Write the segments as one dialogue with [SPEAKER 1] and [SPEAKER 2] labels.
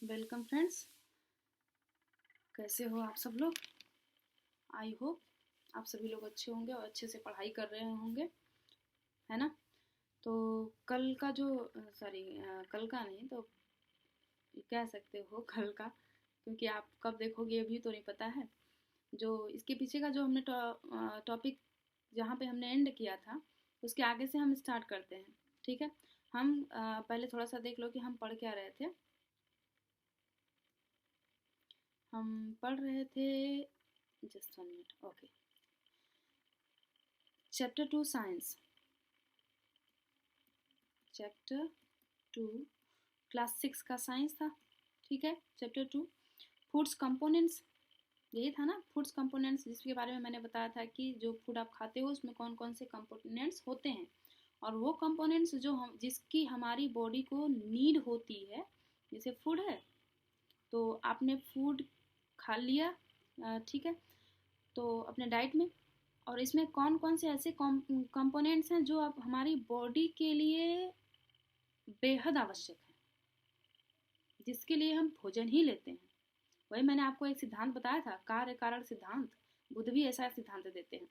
[SPEAKER 1] Welcome friends. कैसे हो आप सब लोग? आई होप आप सभी लोग अच्छे होंगे और अच्छे से पढ़ाई कर रहे होंगे, है ना? तो कल का जो सॉरी कल का नहीं तो कह सकते हो कल का, क्योंकि आप कब देखोगे ये भी तो नहीं पता है। जो इसके पीछे का जो हमने टॉपिक जहाँ पे हमने एंड किया था उसके आगे से हम स्टार्ट करते हैं। ठीक है, हम पहले थोड़ा सा देख लो कि हम पढ़ क्या रहे थे। हम पढ़ रहे थे, just 1 minute, okay. Chapter 2 science, chapter 2 class 6 का साइंस था। ठीक है, चैप्टर 2 फूड्स कंपोनेंट्स, यही था ना, फूड्स कंपोनेंट्स, जिसके बारे में मैंने बताया था कि जो फूड आप खाते हो उसमें कौन कौन से कंपोनेंट्स होते हैं, और वो कंपोनेंट्स जो हम जिसकी हमारी बॉडी को नीड होती है। जैसे फूड है तो आपने फूड खा लिया, ठीक है, तो अपने डाइट में, और इसमें कौन कौन से ऐसे कंपोनेंट्स हैं जो आप हमारी बॉडी के लिए बेहद आवश्यक है, जिसके लिए हम भोजन ही लेते हैं। वही मैंने आपको एक सिद्धांत बताया था, कार्य कारण सिद्धांत। बुद्ध भी ऐसा सिद्धांत देते हैं।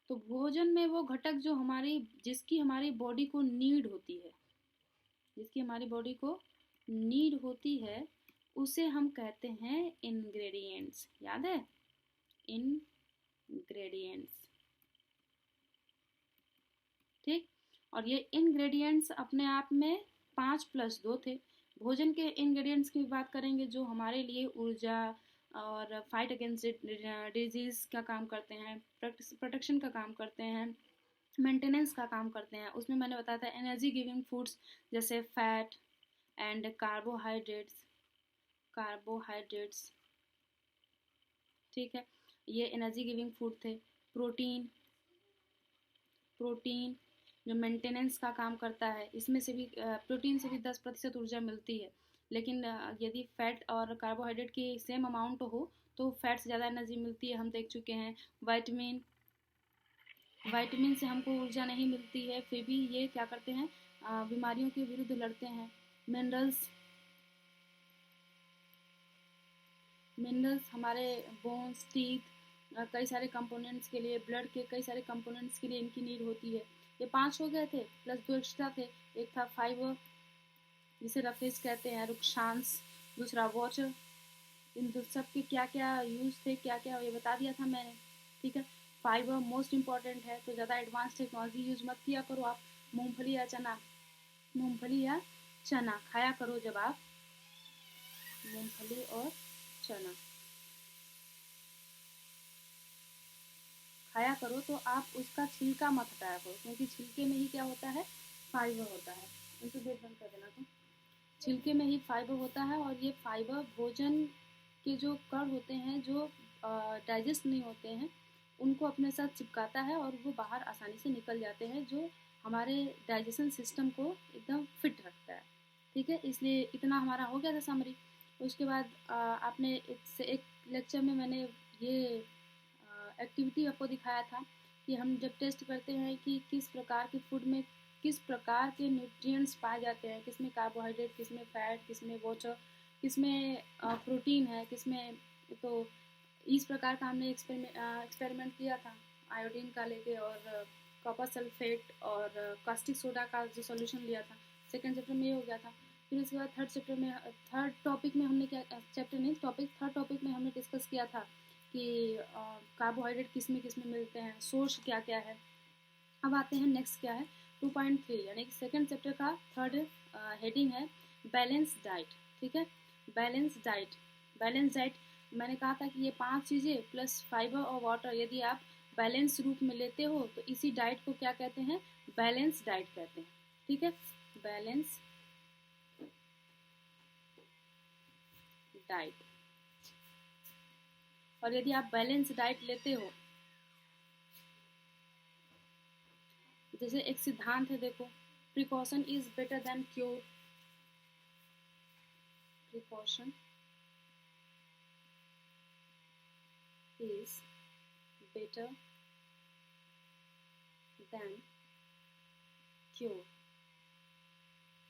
[SPEAKER 1] तो भोजन में वो घटक जो हमारी जिसकी हमारी बॉडी को नीड होती है, जिसकी हमारी बॉडी को नीड होती है, उसे हम कहते हैं इंग्रेडिएंट्स। याद है? इंग्रेडिएंट्स, ठीक। और ये इंग्रेडिएंट्स अपने आप में 5+2 थे। भोजन के इंग्रेडिएंट्स की बात करेंगे जो हमारे लिए ऊर्जा और फाइट अगेंस्ट डिजीज़ का काम करते हैं, प्रोटेक्शन का काम करते हैं, मेंटेनेंस का काम करते हैं। उसमें मैंने बताया था एनर्जी गिविंग फूड्स जैसे फैट एंड कार्बोहाइड्रेट्स, ठीक है, ये एनर्जी गिविंग फूड थे। प्रोटीन, प्रोटीन जो मेंटेनेंस का काम करता है, इसमें से भी प्रोटीन से भी 10% ऊर्जा मिलती है। लेकिन यदि फैट और कार्बोहाइड्रेट की सेम अमाउंट हो तो फैट से ज़्यादा एनर्जी मिलती है, हम देख चुके हैं। वाइटमिन, वाइटमिन से हमको ऊर्जा नहीं मिलती है, फिर भी ये क्या करते हैं, बीमारियों के विरुद्ध लड़ते हैं। मिनरल्स, मिनरल्स हमारे बोन्स, टीथ, कई सारे कंपोनेंट्स के लिए, ब्लड के कई सारे कंपोनेंट्स के लिए इनकी नीड होती है। ये 5 हो गए थे, प्लस 2 एक्स्ट्रा थे। एक था फाइबर, जिसे रफेज कहते हैं, रुक्षांश, दूसरा वाटर। इन सब के क्या क्या यूज़ थे, क्या क्या ये बता दिया था मैंने, ठीक है। फाइबर मोस्ट इंपॉर्टेंट है, तो ज़्यादा एडवांस टेक्नोलॉजी यूज मत किया करो आप। मूंगफली या चना, मूंगफली या चना खाया करो जब आप, मूंगफली और चना खाया करो तो आप उसका छिलका मत हटाया करो, क्योंकि छिलके में ही क्या होता है, फाइबर होता है। इनको गेट बंद कर देना तुम। छिलके में ही फाइबर होता है, और ये फाइबर भोजन के जो कण होते हैं जो डाइजेस्ट नहीं होते हैं, उनको अपने साथ चिपकाता है और वो बाहर आसानी से निकल जाते हैं, जो हमारे डाइजेशन सिस्टम को एकदम फिट रखता है। ठीक है, इसलिए इतना हमारा हो गया था समरी। उसके बाद आपने एक लेक्चर में मैंने ये एक्टिविटी आपको दिखाया था कि हम जब टेस्ट करते हैं कि किस प्रकार के फूड में किस प्रकार के न्यूट्रिएंट्स पाए जाते हैं, किसमें कार्बोहाइड्रेट, किसमें फैट, किसमें वाटर, किसमें प्रोटीन है, किसमें, तो इस प्रकार का हमने एक्सपेरिमेंट किया था आयोडीन का लेके, और कॉपर सल्फेट और कास्टिक सोडा का जो सॉल्यूशन लिया था। सेकेंड चैप्टर में ये हो गया था। फिर उसके बाद थर्ड टॉपिक में हमने क्या, चैप्टर नहीं, थर्ड टॉपिक में हमने डिस्कस किया था कि कार्बोहाइड्रेट किस में मिलते हैं, सोर्स क्या क्या है। अब आते हैं नेक्स्ट क्या है, 2.3, यानी कि सेकेंड चैप्टर का थर्ड हेडिंग है बैलेंस डाइट। ठीक है, बैलेंस डाइट, बैलेंस डाइट मैंने कहा था कि ये 5 चीज़ें प्लस फाइबर और वाटर यदि आप बैलेंस रूप में लेते हो तो इसी डाइट को क्या कहते हैं, बैलेंस डाइट कहते हैं। ठीक है, बैलेंस डाइट। और यदि आप बैलेंस डाइट लेते हो, जैसे एक सिद्धांत है, देखो, precaution is better than cure, precaution is better than cure.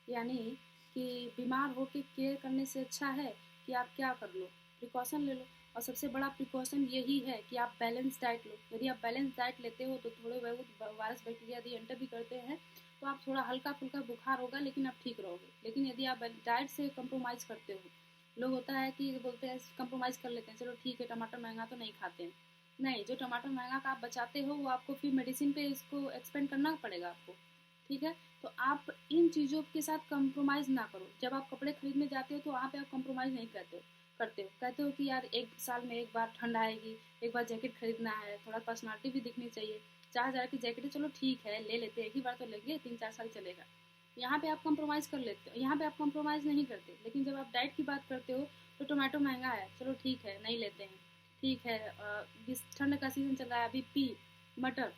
[SPEAKER 1] यानी कि बीमार होकर केयर करने से अच्छा है कि आप क्या कर लो, प्रिकॉशन ले लो। और सबसे बड़ा प्रिकॉशन यही है कि आप बैलेंस डाइट लो। यदि आप बैलेंस डाइट लेते हो तो थोड़े बहुत वायरस बैक्टीरिया यदि एंटर भी करते हैं तो आप थोड़ा हल्का फुल्का बुखार होगा लेकिन आप ठीक रहोगे। लेकिन यदि आप डाइट से कंप्रोमाइज़ करते हो, लोग होता है कि बोलते हैं कंप्रोमाइज़ कर लेते हैं, चलो ठीक है टमाटर महंगा तो नहीं खाते हैं। नहीं, जो टमाटर महंगा का आप बचाते हो वो आपको फिर मेडिसिन पे इसको एक्सपेंड करना पड़ेगा आपको, ठीक है। तो आप इन चीज़ों के साथ कंप्रोमाइज़ ना करो। जब आप कपड़े खरीदने जाते हो तो वहाँ पे आप कंप्रोमाइज़ नहीं कहते हो कि यार एक साल में एक बार ठंड आएगी, एक बार जैकेट खरीदना है, थोड़ा पर्सनालिटी भी दिखनी चाहिए। 4,000 की जैकेट है, चलो ठीक है ले लेते हैं, एक ही बार तो लेंगे, 3-4 साल चलेगा। यहाँ पे आप कंप्रोमाइज़ कर लेते हो, यहाँ पे आप कंप्रोमाइज़ नहीं करते। लेकिन जब आप डाइट की बात करते हो तो टोमेटो महंगा है, चलो ठीक है नहीं लेते हैं, ठीक है। इस ठंड का सीज़न चल रहा है, अभी पी मटर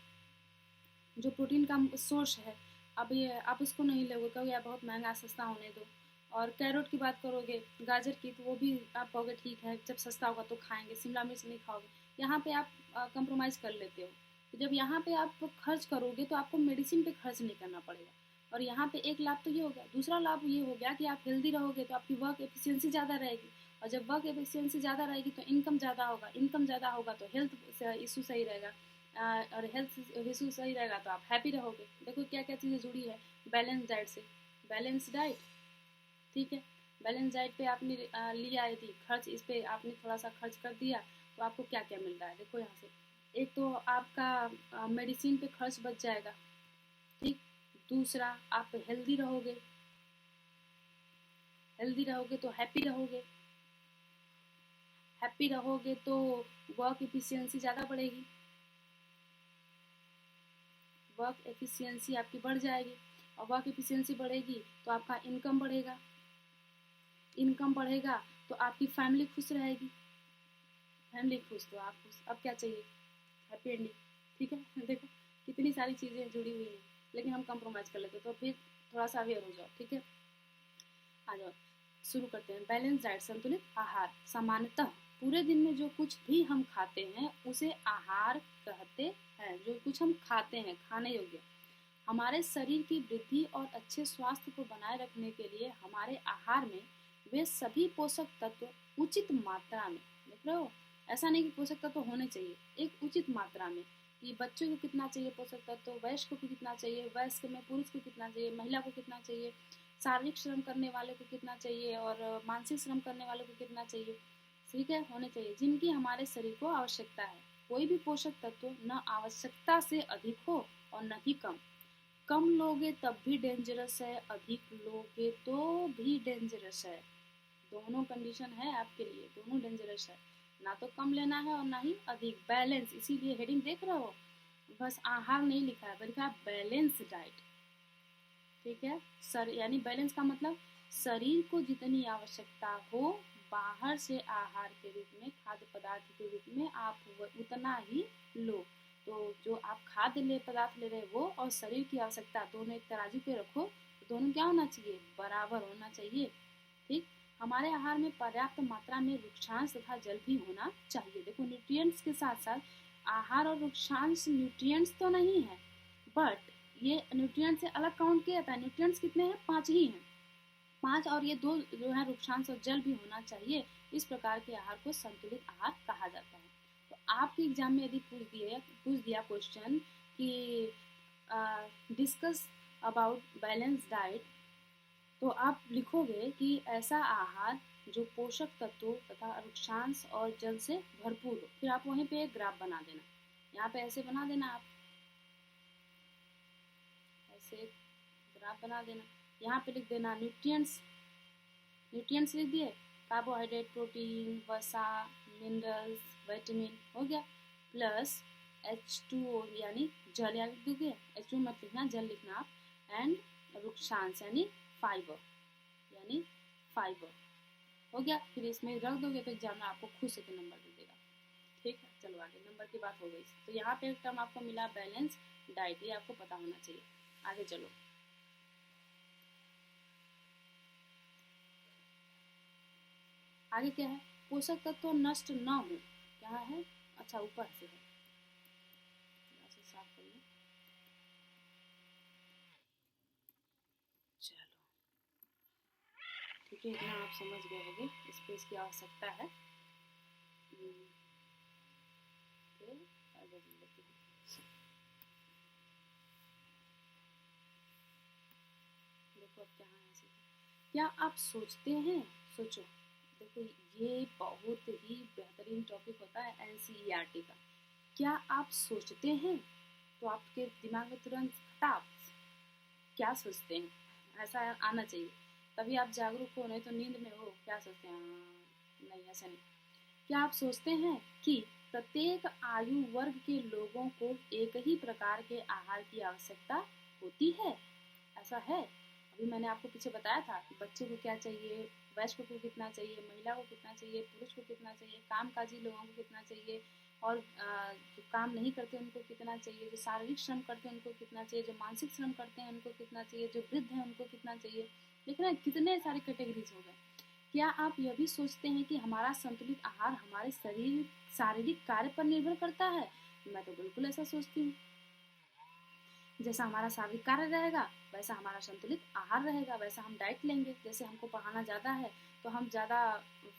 [SPEAKER 1] जो प्रोटीन का सोर्स है, अब ये आप उसको नहीं लोगे, कहोगे यार बहुत महंगा, सस्ता होने दो। और कैरोट की बात करोगे, गाजर की, तो वो भी आप कहोगे ठीक है जब सस्ता होगा तो खाएंगे, शिमला मिर्च नहीं खाओगे। यहाँ पे आप कंप्रोमाइज़ कर लेते हो। तो जब यहाँ पे आप खर्च करोगे तो आपको मेडिसिन पे खर्च नहीं करना पड़ेगा। और यहाँ पे एक लाभ तो ये हो गया। दूसरा लाभ ये हो गया कि आप हेल्दी रहोगे तो आपकी वर्क एफिशिएंसी ज़्यादा रहेगी। और जब वर्क एफिशिएंसी ज़्यादा रहेगी तो इनकम ज़्यादा होगा, इनकम ज़्यादा होगा तो हेल्थ इशू सही रहेगा। और हेल्थ इशू सही रहेगा तो आप हैप्पी रहोगे। देखो क्या क्या चीज़ें जुड़ी है बैलेंस डाइट से। बैलेंस डाइट, ठीक है। बैलेंस डाइट पे आपने लिया यदि खर्च, इस पे आपने थोड़ा सा खर्च कर दिया तो आपको क्या क्या मिल रहा है, देखो यहाँ से। एक तो आपका मेडिसिन पे खर्च बच जाएगा, ठीक। दूसरा आप हेल्दी रहोगे, हेल्दी रहोगे तो हैप्पी रहोगे, हैप्पी रहोगे तो वर्क एफिशिएंसी ज़्यादा बढ़ेगी, वर्क एफिशिएंसी आपकी बढ़ जाएगी। और वर्क एफिशिएंसी बढ़ेगी तो आपका इनकम बढ़ेगा, इनकम बढ़ेगा तो आपकी फैमिली खुश रहेगी, फैमिली खुश तो आप खुश। अब क्या चाहिए, हैप्पी एंडिंग, ठीक है। देखो कितनी सारी चीज़ें जुड़ी हुई हैं, लेकिन हम कंप्रोमाइज़ कर लेते तो फिर थोड़ा सा अवेयर हो जाओ, ठीक है। आ जाओ शुरू करते हैं। बैलेंस डाइट, संतुलित आहार। सामान्यतः पूरे दिन में जो कुछ भी हम खाते हैं उसे आहार कहते हैं। जो कुछ हम खाते हैं, खाने योग्य, हमारे शरीर की वृद्धि और अच्छे स्वास्थ्य को बनाए रखने के लिए हमारे आहार में वे सभी पोषक तत्व उचित मात्रा में, देख रहे हो, ऐसा नहीं कि पोषक तत्व होने चाहिए, एक उचित मात्रा में, कि बच्चों को कितना चाहिए पोषक तत्व, वयस्क को कितना चाहिए, वयस्क में पुरुष को कितना चाहिए, महिला को कितना चाहिए, शारीरिक श्रम करने वाले को कितना चाहिए और मानसिक श्रम करने वाले को कितना चाहिए, ठीक है, होने चाहिए, जिनकी हमारे शरीर को आवश्यकता है। कोई भी पोषक तत्व न आवश्यकता से अधिक हो और न ही कम। कम लोगे तब भी डेंजरस है, अधिक लोगे तो भी डेंजरस है। दोनों कंडीशन है आपके लिए, दोनों डेंजरस है। ना तो कम लेना है और ना ही अधिक, बैलेंस। इसीलिए हेडिंग देख रहे हो, बस आहार नहीं लिखा है बल्कि बैलेंस डाइट, ठीक है। सर यानी बैलेंस का मतलब शरीर को जितनी आवश्यकता हो बाहर से आहार के रूप में, खाद्य पदार्थ के रूप में, आप उतना ही लो। तो जो आप खाद्य ले पदार्थ ले रहे वो और शरीर की आवश्यकता दोनों एक तराजू पे रखो, तो दोनों क्या होना चाहिए, बराबर होना चाहिए, ठीक। हमारे आहार में पर्याप्त मात्रा में वृक्षांश तथा जल भी होना चाहिए। देखो न्यूट्रिएंट्स के साथ साथ आहार और वृक्षांश न्यूट्रिएंट्स तो नहीं है, बट ये न्यूट्रिएंट्स से अलग काउंट किया जाता है। न्यूट्रिएंट्स कितने हैं, 5 ही हैं, 5, और ये 2 जो है वृक्षांश और जल भी होना चाहिए। इस प्रकार के आहार को संतुलित आहार कहा जाता है। तो आपके एग्जाम में यदि पूछ दिया क्वेश्चन कि डिस्कस अबाउट बैलेंस डाइट, तो आप लिखोगे कि ऐसा आहार जो पोषक तत्वों तथा वृक्षांश और जल से भरपूर हो। फिर आप वहीं पे एक ग्राफ बना देना, यहाँ पे ऐसे बना देना, आप ऐसे ग्राफ बना देना। यहाँ पे लिख देना न्यूट्रिएंट्स, न्यूट्रिएंट्स लिख दिए, कार्बोहाइड्रेट, प्रोटीन, वसा, मिनरल्स, विटामिन, हो गया, प्लस H2O यानी जल, या लिख दोगे, H2 मत लिखना, जल लिखना आप, एंड वृक्षांश यानी फाइबर, यानी फाइबर, हो गया। फिर इसमें रख दोगे तो एग्जाम में आपको खुद से नंबर दे देगा, ठीक है। चलो आगे, नंबर की बात हो गई। तो यहाँ पे एक टर्म आपको मिला बैलेंस डाइट, ये आपको पता होना चाहिए। आगे चलो, आगे क्या है, पोषक तत्व नष्ट न हो, क्या है, अच्छा ऊपर से है, साफ कर लो, चलो ठीक है, इतना आप समझ गए होंगे, इस पे इसकी आवश्यकता है। तो आगे बढ़ते हैं। देखो अब क्या आप सोचते हैं, सोचो, देखो ये बहुत ही बेहतरीन टॉपिक होता है एनसीईआरटी का। क्या आप सोचते हैं? तो आपके दिमाग में तुरंत खटाप क्या सोचते हैं ऐसा आना चाहिए, तभी आप जागरूक हो, नहीं तो नींद में हो क्या सोचते हैं, नहीं ऐसा नहीं। क्या आप सोचते हैं कि प्रत्येक आयु वर्ग के लोगों को एक ही प्रकार के आहार की आवश्यकता होती है? ऐसा है? अभी मैंने आपको पीछे बताया था कि बच्चे को क्या चाहिए, वयस्क को कितना चाहिए, महिला को कितना चाहिए, पुरुष को कितना चाहिए, कामकाजी लोगों को कितना चाहिए, और जो काम नहीं करते उनको कितना चाहिए, जो शारीरिक श्रम करते हैं उनको कितना चाहिए, जो मानसिक श्रम करते हैं उनको कितना चाहिए, जो वृद्ध हैं उनको कितना चाहिए। देख रहे हैं कितने सारे कैटेगरीज हो गए। क्या आप यह भी सोचते हैं कि हमारा संतुलित आहार हमारे शरीर शारीरिक कार्य पर निर्भर करता है? मैं तो बिल्कुल ऐसा सोचती हूँ। जैसा हमारा शारीरिक कार्य रहेगा वैसा हमारा संतुलित आहार रहेगा, वैसा हम डाइट लेंगे। जैसे हमको पढ़ाना ज़्यादा है तो हम ज़्यादा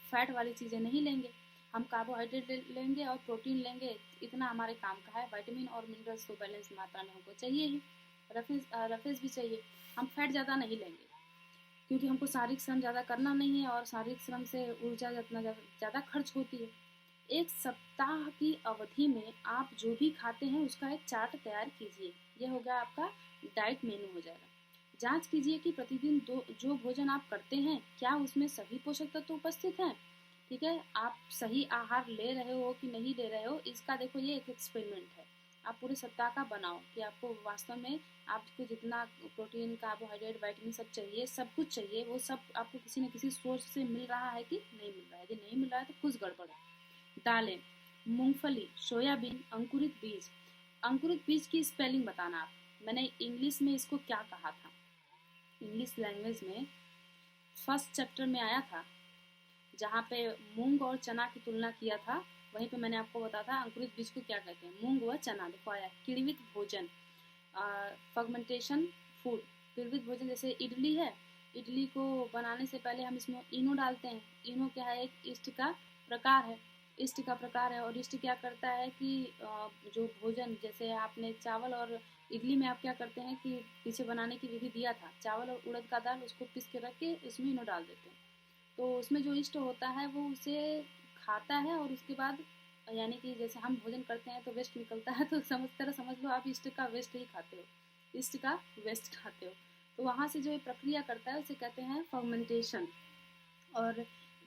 [SPEAKER 1] फैट वाली चीज़ें नहीं लेंगे, हम कार्बोहाइड्रेट लेंगे और प्रोटीन लेंगे। इतना हमारे काम का है। विटामिन और मिनरल्स तो बैलेंस मात्रा में हमको चाहिए ही, रफेज भी चाहिए। हम फैट ज़्यादा नहीं लेंगे क्योंकि हमको शारीरिक श्रम ज़्यादा करना नहीं है, और शारीरिक श्रम से ऊर्जा जितना ज़्यादा खर्च होती है। एक सप्ताह की अवधि में आप जो भी खाते हैं उसका एक चार्ट तैयार कीजिए। यह हो गया आपका डाइट मेनू हो जाएगा। जांच कीजिए कि प्रतिदिन जो भोजन आप करते हैं क्या उसमें सभी पोषक तत्व उपस्थित हैं। ठीक है, आप सही आहार ले रहे हो कि नहीं ले रहे हो, इसका देखो ये एक एक्सपेरिमेंट है। आप पूरे सप्ताह का बनाओ कि आपको वास्तव में आपको जितना प्रोटीन, कार्बोहाइड्रेट, विटामिन सब चाहिए, सब कुछ चाहिए, वो सब आपको किसी न किसी सोर्स से मिल रहा है कि नहीं मिल रहा है। यदि नहीं मिल रहा है तो कुछ गड़बड़ है। दालें, मूंगफली, सोयाबीन, अंकुरित बीज। अंकुरित बीज की स्पेलिंग बताना आप। मैंने इंग्लिश में इसको क्या कहा था, इंग्लिश लैंग्वेज में फर्स्ट चैप्टर में आया था, जहाँ पे मूंग और चना की तुलना किया था, वहीं पे मैंने आपको बताया था अंकुरित बीज को क्या कहते हैं, मूंग व चना। देखो आया किण्वित भोजन, फर्मेंटेशन फूड। किण्वित भोजन जैसे इडली है, इडली को बनाने से पहले हम इसमें इनो डालते हैं। इनो क्या है, एक ईस्ट का प्रकार है, ईस्ट का प्रकार है। और ईस्ट क्या करता है कि जो भोजन, जैसे आपने चावल और इडली में आप क्या करते हैं कि पीछे बनाने की विधि दिया था, चावल और उड़द का दाल उसको पीस के रख के उसमें इनो डाल देते हैं, तो उसमें जो ईस्ट होता है वो उसे खाता है, और उसके बाद यानी कि जैसे हम भोजन करते हैं तो वेस्ट निकलता है, तो समझ लो आप ईस्ट का वेस्ट ही खाते हो, ईस्ट का वेस्ट खाते हो। तो वहाँ से जो ये प्रक्रिया करता है उसे कहते हैं फर्मेंटेशन। और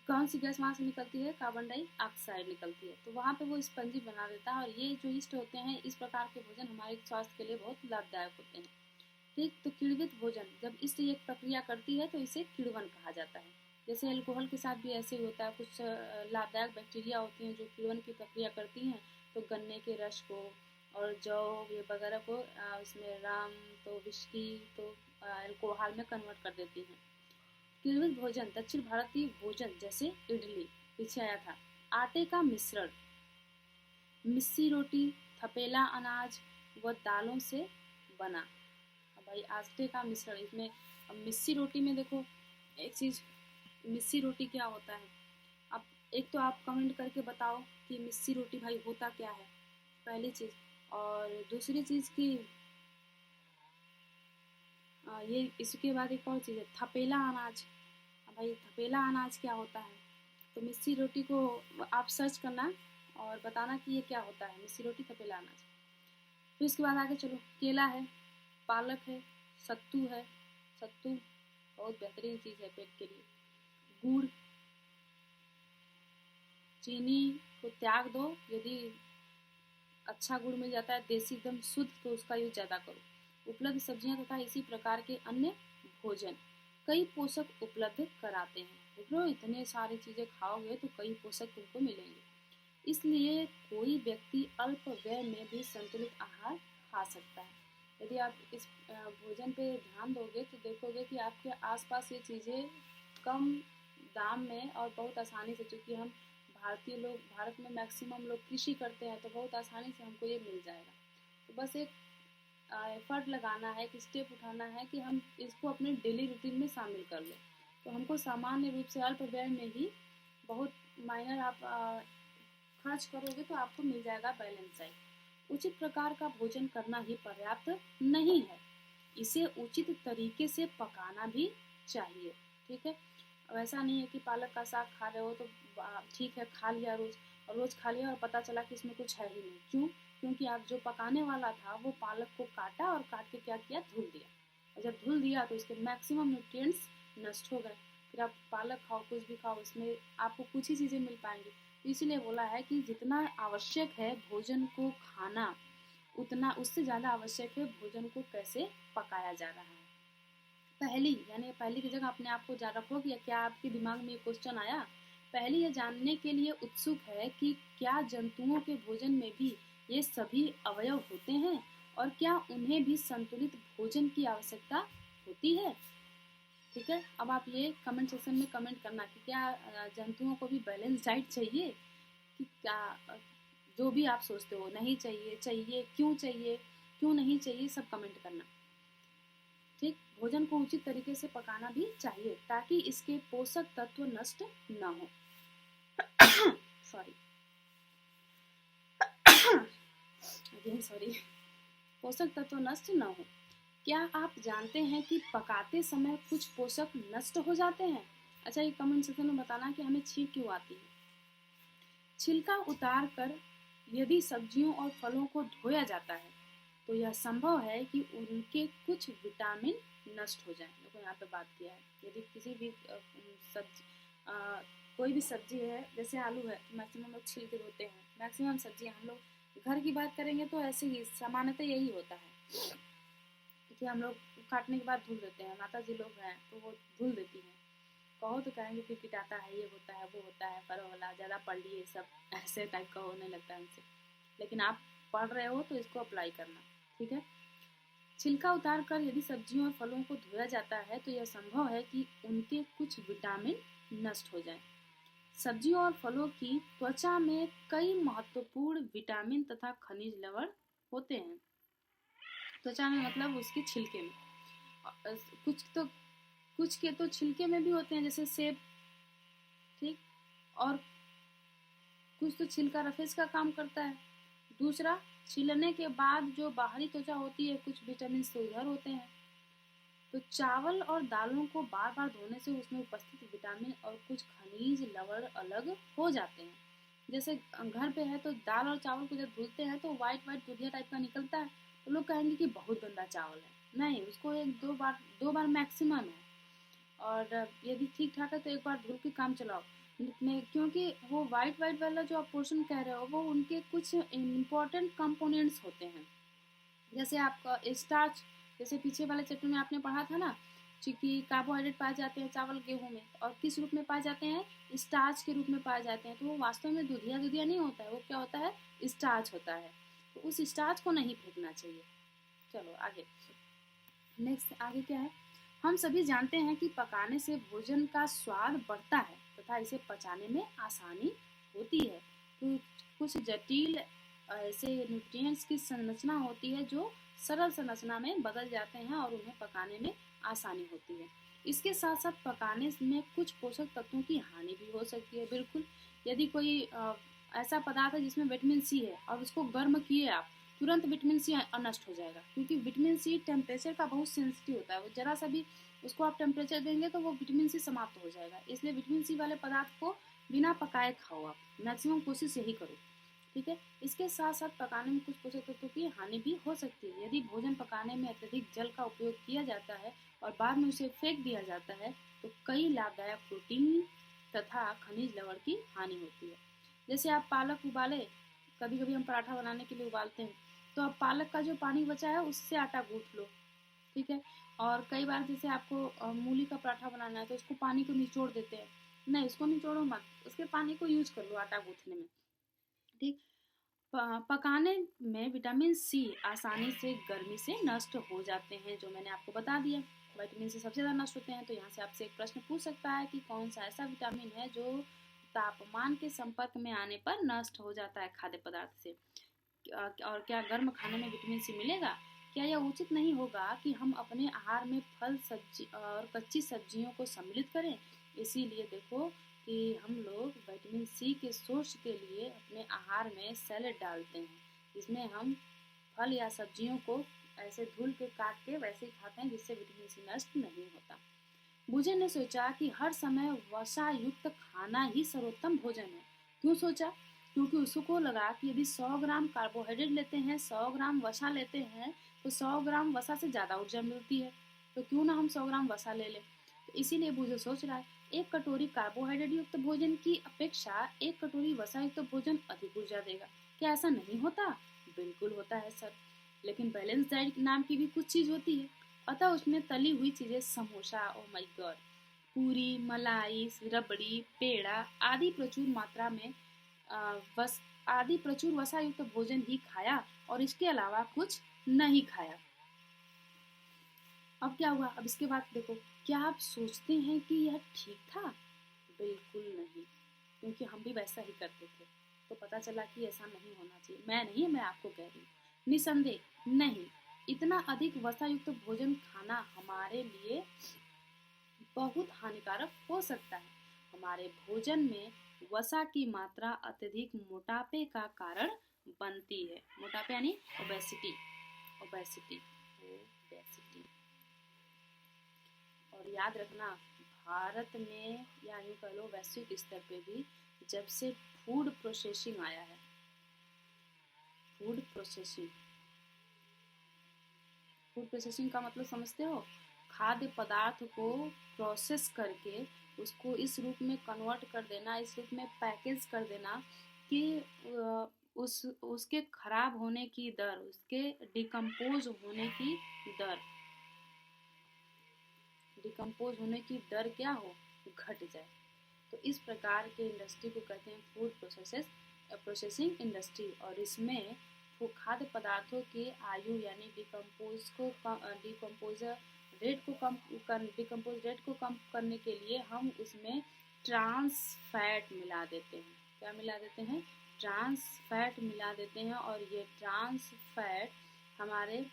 [SPEAKER 1] कौन सी गैस वहाँ से निकलती है, कार्बन डाइऑक्साइड निकलती है, तो वहाँ पे वो स्पंजी बना देता है। और ये जो ईस्ट होते हैं, इस प्रकार के भोजन हमारे स्वास्थ्य के लिए बहुत लाभदायक होते हैं। ठीक, तो किण्वित भोजन जब ईस्ट ये प्रक्रिया करती है तो इसे किण्वन कहा जाता है। जैसे अल्कोहल के साथ भी ऐसे ही होता है, कुछ लाभदायक बैक्टीरिया होती हैं जो किण्वन की प्रक्रिया करती हैं, तो गन्ने के रस को और जौ ये वगैरह को उसमें राम तो विस्की तो अल्कोहल में कन्वर्ट कर देती हैं। किण्वित भोजन दक्षिण भारतीय भोजन जैसे इडली, पीछे आया था। आटे का मिश्रण, मिस्सी रोटी, थपेला अनाज व दालों से बना। अब भाई आटे का मिश्रण, इसमें अब मिस्सी रोटी में देखो एक चीज़, मिस्सी रोटी क्या होता है। अब एक तो आप कमेंट करके बताओ कि मिस्सी रोटी भाई होता क्या है, पहली चीज़। और दूसरी चीज़ की ये इसके बाद एक और चीज़ है थपेला अनाज। अब भाई थपेला अनाज क्या होता है, तो मिस्सी रोटी को आप सर्च करना और बताना कि ये क्या होता है, मिस्सी रोटी थपेला अनाज। फिर इसके बाद आगे चलो, केला है, पालक है, सत्तू है, सत्तू बहुत बेहतरीन चीज़ है पेट के लिए। गुड़, चीनी को त्याग दो, यदि अच्छा गुड़ मिल जाता है देसी एकदम शुद्ध तो उसका यूज ज़्यादा करो। उपलब्ध सब्जियां तथा इसी प्रकार के अन्य भोजन कई पोषक उपलब्ध कराते हैं। देख लो इतने सारी चीज़ें खाओगे तो कई पोषक तुमको मिलेंगे। इसलिए कोई व्यक्ति अल्प व्यय में भी संतुलित आहार खा सकता है। यदि आप इस भोजन पे ध्यान दोगे तो देखोगे कि आपके आसपास ये चीज़ें कम दाम में और बहुत आसानी से, चूँकि हम भारतीय लोग, भारत में मैक्सिमम लोग कृषि करते हैं, तो बहुत आसानी से हमको ये मिल जाएगा। तो बस एक एफर्ट लगाना है, एक स्टेप उठाना है कि हम इसको अपने डेली रूटीन में शामिल कर लें। तो हमको सामान्य रूप से अल्प व्यय में ही बहुत माइनर आप खर्च करोगे तो आपको मिल जाएगा बैलेंस डाइट। उचित प्रकार का भोजन करना ही पर्याप्त नहीं है, इसे उचित तरीके से पकाना भी चाहिए। ठीक है, अब ऐसा नहीं है कि पालक का साग खा रहे हो तो ठीक है खा लिया रोज, और रोज खा लिया और पता चला कि इसमें कुछ है ही नहीं। क्यों? क्योंकि आप जो पकाने वाला था वो पालक को काटा और काट के क्या किया, धुल दिया, और जब धुल दिया तो उसके मैक्सिमम न्यूट्रिएंट्स नष्ट हो गए। फिर आप पालक खाओ, कुछ भी खाओ, इसमें आपको कुछ ही चीज़ें मिल पाएंगी। तो इसीलिए बोला है कि जितना आवश्यक है भोजन को खाना, उतना उससे ज़्यादा आवश्यक है भोजन को कैसे पकाया जा रहा है। पहली की जगह अपने आप को जान रखो कि क्या आपके दिमाग में ये क्वेश्चन आया। पहली ये जानने के लिए उत्सुक है कि क्या जंतुओं के भोजन में भी ये सभी अवयव होते हैं और क्या उन्हें भी संतुलित भोजन की आवश्यकता होती है। ठीक है, अब आप ये कमेंट सेक्शन में कमेंट करना कि क्या जंतुओं को भी बैलेंस डाइट चाहिए, कि क्या जो भी आप सोचते हो, नहीं चाहिए, चाहिए, क्यों नहीं चाहिए, सब कमेंट करना। ठीक, भोजन को उचित तरीके से पकाना भी चाहिए ताकि इसके पोषक तत्व नष्ट न हो। सॉरी अगेन सॉरी, पोषक तत्व नष्ट न हो। क्या आप जानते हैं कि पकाते समय कुछ पोषक नष्ट हो जाते हैं? अच्छा, ये कमेंट सेक्शन में बताना कि हमें छींक क्यों आती है। छिलका उतार कर यदि सब्जियों और फलों को धोया जाता है तो यह संभव है कि उनके कुछ विटामिन नष्ट हो जाएं। देखो यहाँ पे बात किया है, यदि किसी भी सब्जी कोई भी सब्जी है, जैसे आलू है तो मैक्सिमम लोग छिल के धोते हैं। मैक्सिमम सब्जियाँ हम लोग घर की बात करेंगे तो ऐसे ही सामान्यतः यही होता है कि हम लोग काटने के बाद धुल देते हैं। माता जी लोग हैं तो वो धुल देती हैं। कहो तो कहेंगे कि किटाता है, ये होता है, वो होता है, करो वाला ज़्यादा पढ़ लिए, सब ऐसे टाइप का होने लगता है हमसे। लेकिन आप पढ़ रहे हो तो इसको अप्लाई करना। ठीक है, छिलका उतार कर यदि सब्जियों और फलों को धोया जाता है तो यह संभव है कि उनके कुछ विटामिन नष्ट हो जाएं। सब्जियों और फलों की त्वचा में कई महत्वपूर्ण विटामिन तथा खनिज लवण होते हैं। त्वचा में मतलब उसके छिलके में, कुछ के तो छिलके में भी होते हैं, जैसे सेब। ठीक, और कुछ तो छिलका रफेज का काम करता है। दूसरा, छिलने के बाद जो बाहरी त्वचा होती है, कुछ विटामिन तो उधर होते हैं। तो चावल और दालों को बार बार धोने से उसमें उपस्थित विटामिन और कुछ खनिज लवण अलग हो जाते हैं। जैसे घर पे है तो दाल और चावल को जब धुलते हैं तो वाइट वाइट दूधिया टाइप का निकलता है, तो लोग कहेंगे कि बहुत गंदा चावल है। नहीं, उसको एक दो बार मैक्सिमम है, और यदि ठीक ठाक है तो एक बार धुल के काम चलाओ। क्योंकि वो वाइट वाइट वाला जो आप पोर्शन कह रहे हो वो उनके कुछ इम्पोर्टेंट कंपोनेंट्स होते हैं। जैसे आपका स्टार्च, जैसे पीछे वाले चैप्टर में आपने पढ़ा था ना कि कार्बोहाइड्रेट पाए जाते हैं चावल गेहूं में, और किस रूप में पाए जाते हैं, स्टार्च के रूप में पाए जाते हैं। तो वो वास्तव में दूधिया दूधिया नहीं होता है, वो क्या होता है, स्टार्च होता है। तो उस स्टार्च को नहीं फेंकना चाहिए। चलो आगे, नेक्स्ट आगे क्या है। हम सभी जानते हैं कि पकाने से भोजन का स्वाद बढ़ता है तथा इसे पचाने में आसानी होती है। तो कुछ जटिल ऐसे न्यूट्रिएंट्स की संरचना होती है जो सरल संरचना में बदल जाते हैं और उन्हें पकाने में आसानी होती है। इसके साथ साथ पकाने में कुछ पोषक तत्वों की हानि भी हो सकती है। बिल्कुल, यदि कोई ऐसा पदार्थ है जिसमें विटामिन सी है और उसको गर्म किए आप, तुरंत विटामिन सी नष्ट हो जाएगा, क्योंकि विटामिन सी टेम्परेचर का बहुत सेंसिटिव होता है। वो जरा सा भी उसको आप टेम्परेचर देंगे तो वो विटामिन सी समाप्त हो जाएगा। इसलिए विटामिन सी वाले पदार्थ को बिना पकाए खाओ, आप मैक्सिमम कोशिश यही करो। ठीक है, इसके साथ साथ पकाने में कुछ पोषक तत्वों की हानि भी हो सकती है। यदि भोजन पकाने में अत्यधिक जल का उपयोग किया जाता है और बाद में उसे फेंक दिया जाता है तो कई लाभदायक प्रोटीन तथा खनिज लवण की हानि होती है। जैसे आप पालक उबाले, कभी कभी हम पराठा बनाने के लिए उबालते हैं, तो अब पालक का जो पानी बचा है उससे आटा गूंथ लो। ठीक है, और कई बार जैसे आपको मूली का पराठा बनाना है तो उसको पानी को निचोड़ देते हैं। नहीं, उसको निचोड़ो मत, उसके पानी को यूज कर लो आटा गूंथने में। ठीक, पकाने में विटामिन सी आसानी से गर्मी से नष्ट हो जाते हैं, जो मैंने आपको बता दिया। विटामिन सी सबसे ज़्यादा नष्ट होते हैं। तो यहाँ से आपसे एक प्रश्न पूछ सकता है कि कौन सा ऐसा विटामिन है जो तापमान के संपर्क में आने पर नष्ट हो जाता है खाद्य पदार्थ से, और क्या गर्म खाने में विटामिन सी मिलेगा? क्या यह उचित नहीं होगा कि हम अपने आहार में फल सब्जी और कच्ची सब्जियों को सम्मिलित करें? इसीलिए देखो कि हम लोग विटामिन सी के सोर्स के लिए अपने आहार में सैलेड डालते हैं। इसमें हम फल या सब्जियों को ऐसे धुल के काट के वैसे ही खाते हैं, जिससे विटामिन सी नष्ट नहीं होता। भुजन ने सोचा कि हर समय वसा युक्त खाना ही सर्वोत्तम भोजन है। क्यों सोचा? क्योंकि उसको लगा कि यदि 100 ग्राम कार्बोहाइड्रेट लेते हैं, 100 ग्राम वसा लेते हैं, तो 100 ग्राम वसा से ज़्यादा ऊर्जा मिलती है। तो क्यों ना हम 100 ग्राम वसा ले लें। तो इसीलिए भुजन सोच रहा है, एक कटोरी कार्बोहाइड्रेट युक्त भोजन की अपेक्षा एक कटोरी वसा युक्त भोजन अधिक ऊर्जा देगा। क्या ऐसा नहीं होता? बिल्कुल होता है सर। लेकिन बैलेंस डाइट नाम की भी कुछ चीज़ होती है। अतः उसमें तली हुई चीजें, समोसा, ओ माय गॉड, पूरी, मलाई, रबड़ी, पेड़ा आदि प्रचुर मात्रा में बस आदि प्रचुर वसा युक्त भोजन ही खाया और इसके अलावा कुछ नहीं खाया। अब क्या हुआ? अब इसके बाद देखो, क्या आप सोचते हैं कि यह ठीक था? बिल्कुल नहीं, क्योंकि हम भी वैसा ही करते थे। तो पता चला कि ऐसा नहीं होना चाहिए। मैं आपको कह रही हूँ, निसंदेह नहीं, इतना अधिक वसा युक्त भोजन खाना हमारे लिए बहुत हानिकारक हो सकता है। हमारे भोजन में वसा की मात्रा अत्यधिक मोटापे का कारण बनती है। मोटापे यानी ओबेसिटी, ओबेसिटी, ओबेसिटी। और याद रखना, भारत में या यूँ कह लो वैश्विक स्तर पे भी जब से फूड प्रोसेसिंग आया है, फूड प्रोसेसिंग, फूड प्रोसेसिंग का मतलब समझते हो? खाद्य पदार्थ को प्रोसेस करके उसको इस रूप में कन्वर्ट कर देना, इस रूप में पैकेज कर देना कि उसके खराब होने की दर, उसके डिकम्पोज होने की दर, डिकम्पोज होने की दर क्या हो, घट जाए। तो इस प्रकार के इंडस्ट्री को कहते हैं फूड प्रोसेसिंग इंडस्ट्री। और इसमें खाद्य पदार्थों के आयु यानी डिकम्पोज रेट को कम करने के लिए हम उसमें ट्रांस फैट मिला देते हैं। क्या मिला देते हैं? ट्रांस फैट मिला देते हैं। और ये ट्रांस फैट हमारे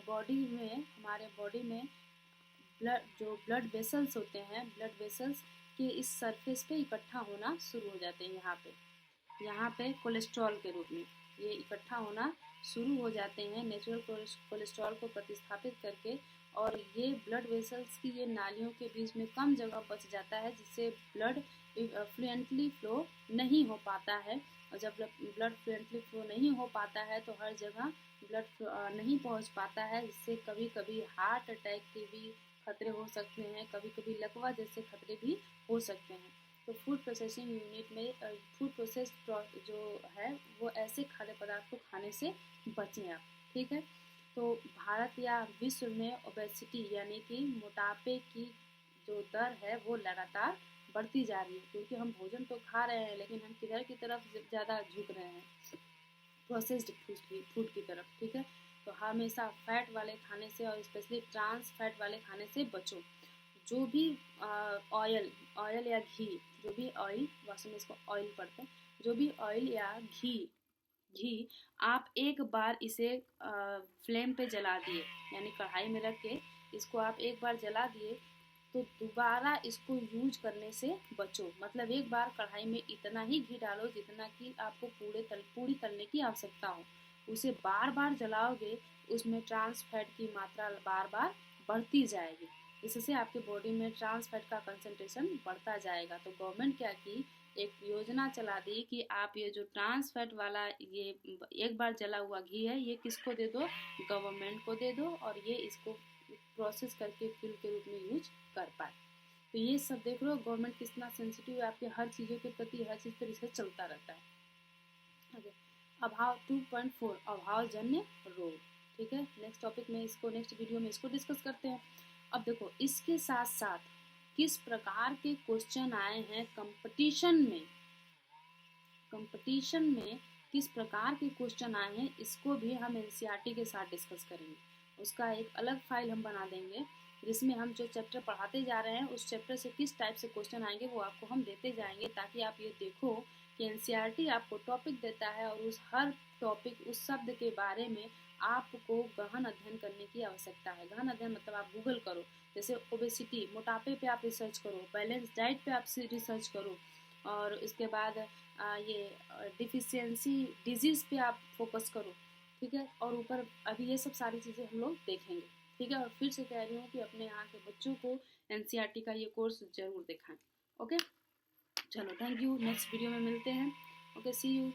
[SPEAKER 1] बॉडी में ब्लड वेसल्स होते हैं, ब्लड वेसल्स के इस सरफेस पे इकट्ठा होना शुरू हो जाते हैं। यहाँ पे कोलेस्ट्रॉल के रूप में ये इकट्ठा होना शुरू हो जाते हैं, नेचुरल कोलेस्ट्रॉल को प्रतिस्थापित करके। और ये ब्लड वेसल्स की ये नालियों के बीच में कम जगह बच जाता है, जिससे ब्लड फ्लुएंटली फ्लो नहीं हो पाता है। और जब ब्लड फ्लुएंटली फ्लो नहीं हो पाता है तो हर जगह ब्लड नहीं पहुंच पाता है, जिससे कभी कभी हार्ट अटैक के भी खतरे हो सकते हैं, कभी कभी लकवा जैसे खतरे भी हो सकते हैं। तो फूड प्रोसेसिंग यूनिट में फूड प्रोसेस जो है वो ऐसे खाद्य पदार्थ को खाने से बचें आप। ठीक है। तो भारत या विश्व में ओबेसिटी यानी कि मोटापे की जो दर है वो लगातार बढ़ती जा रही है, क्योंकि हम भोजन तो खा रहे हैं लेकिन हम किधर की तरफ ज़्यादा झुक रहे हैं, प्रोसेस्ड फूड की तरफ। ठीक है। तो हमेशा फैट वाले खाने से और स्पेशली ट्रांस फैट वाले खाने से बचो। जो भी ऑयल या घी, जो भी ऑयल, वास्तव में इसको ऑयल पढ़ते हैं, जो भी ऑयल या घी आप एक बार इसे फ्लेम पे जला दिए, यानी कढ़ाई में रख के इसको आप एक बार जला दिए, तो दोबारा इसको यूज करने से बचो। मतलब एक बार कढ़ाई में इतना ही घी डालो जितना कि आपको पूरी तलने की आवश्यकता हो। उसे बार बार जलाओगे, उसमें ट्रांस फैट की मात्रा बार बार बढ़ती जाएगी। इससे आपके बॉडी में ट्रांस फैट का कंसंट्रेशन बढ़ता जाएगा। तो गवर्नमेंट क्या की, एक योजना चला दी कि आप ये जो ट्रांस फैट वाला ये एक बार जला हुआ घी है, ये किसको दे दो? गवर्नमेंट को दे दो, और ये इसको प्रोसेस करके फ्यूल के रूप में यूज कर पाए। तो ये सब देख लो गवर्नमेंट कितना सेंसिटिव है आपके हर चीज़ों के प्रति, हर चीज़ पर रिसर्च चलता रहता है। ओके। अभाव 2.4 अभावजन्य रोग। ठीक है। नेक्स्ट टॉपिक में इसको, नेक्स्ट वीडियो में इसको डिस्कस करते हैं। अब देखो, इसके साथ साथ किस प्रकार के क्वेश्चन आए हैं कंपटीशन में किस प्रकार के क्वेश्चन आए हैं, इसको भी हम एनसीईआरटी के साथ डिस्कस करेंगे। उसका एक अलग फाइल हम बना देंगे, जिसमें हम जो चैप्टर पढ़ाते जा रहे हैं उस चैप्टर से किस टाइप से क्वेश्चन आएंगे वो आपको हम देते जाएंगे, ताकि आप ये देखो कि एनसीईआरटी आपको टॉपिक देता है और उस हर टॉपिक, उस शब्द के बारे में आपको गहन अध्ययन करने की आवश्यकता है। गहन अध्ययन मतलब आप गूगल करो, जैसे ओबेसिटी, मोटापे पे आप रिसर्च करो, बैलेंस डाइट पे आप रिसर्च करो, और उसके बाद ये डिफिशियंसी डिजीज़ पे आप फोकस करो, ठीक है। और ऊपर अभी ये सब सारी चीज़ें हम लोग देखेंगे, ठीक है। और फिर से कह रही हूँ कि अपने यहाँ के बच्चों को एनसीईआरटी का ये कोर्स जरूर दिखाएं। ओके, चलो थैंक यू, नेक्स्ट वीडियो में मिलते हैं। Okay, see you.